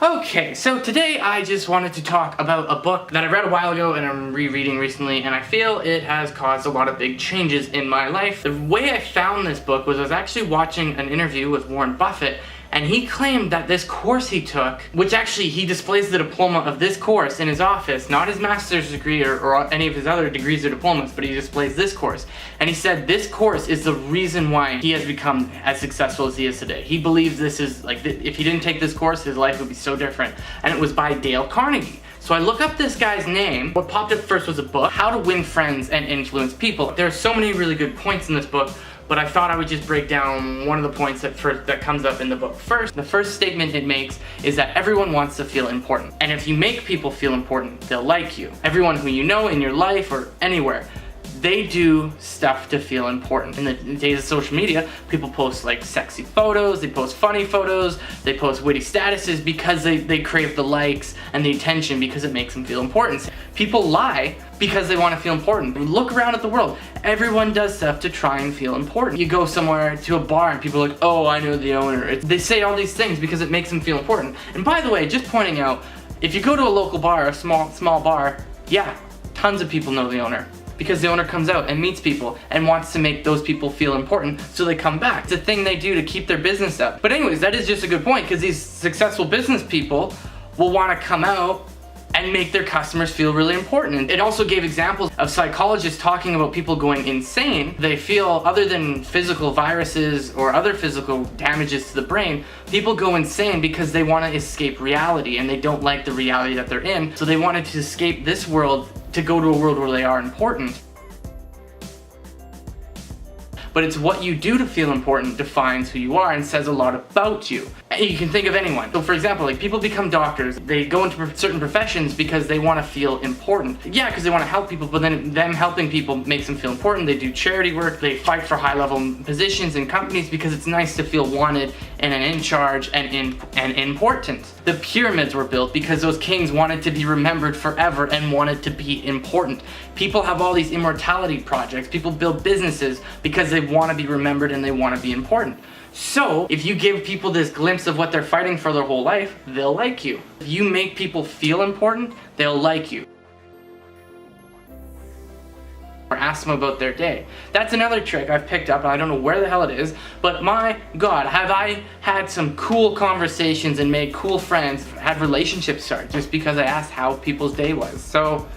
Okay, so today I just wanted to talk about a book that I read a while ago and I'm rereading recently, and I feel it has caused a lot of big changes in my life. The way I found this book was I was actually watching an interview with Warren Buffett, and he claimed that this course he took, which actually he displays the diploma of this course in his office, not his master's degree or any of his other degrees or diplomas, but he displays this course. And he said this course is the reason why he has become as successful as he is today. He believes this is, like, if he didn't take this course, his life would be so different. And it was by Dale Carnegie. So I look up this guy's name. What popped up first was a book, How to Win Friends and Influence People. There are so many really good points in this book, but I thought I would just break down one of the points that comes up in the book first. The first statement it makes is that everyone wants to feel important. And if you make people feel important, they'll like you. Everyone who you know in your life or anywhere, they do stuff to feel important. In the days of social media, people post like sexy photos, they post funny photos, they post witty statuses because they crave the likes and the attention because it makes them feel important. People lie because they want to feel important. Look around at the world. Everyone does stuff to try and feel important. You go somewhere to a bar and people are like, oh, I know the owner. They say all these things because it makes them feel important. And by the way, just pointing out, if you go to a local bar, a small bar, yeah, tons of people know the owner. Because the owner comes out and meets people and wants to make those people feel important so they come back. It's a thing they do to keep their business up. But anyways, that is just a good point because these successful business people will want to come out and make their customers feel really important. It also gave examples of psychologists talking about people going insane. They feel, other than physical viruses or other physical damages to the brain, people go insane because they want to escape reality and they don't like the reality that they're in. So they wanted to escape this world to go to a world where they are important. But it's what you do to feel important defines who you are and says a lot about you. And you can think of anyone. So for example, like people become doctors, they go into certain professions because they want to feel important. Yeah, because they want to help people, but then them helping people makes them feel important. They do charity work, they fight for high-level positions in companies because it's nice to feel wanted and in charge and important. The pyramids were built because those kings wanted to be remembered forever and wanted to be important. People have all these immortality projects. People build businesses because they want to be remembered and they want to be important. So, if you give people this glimpse of what they're fighting for their whole life, they'll like you. If you make people feel important, they'll like you. Or ask them about their day. That's another trick I've picked up, and I don't know where the hell it is, but my God, have I had some cool conversations and made cool friends, had relationships start just because I asked how people's day was. So,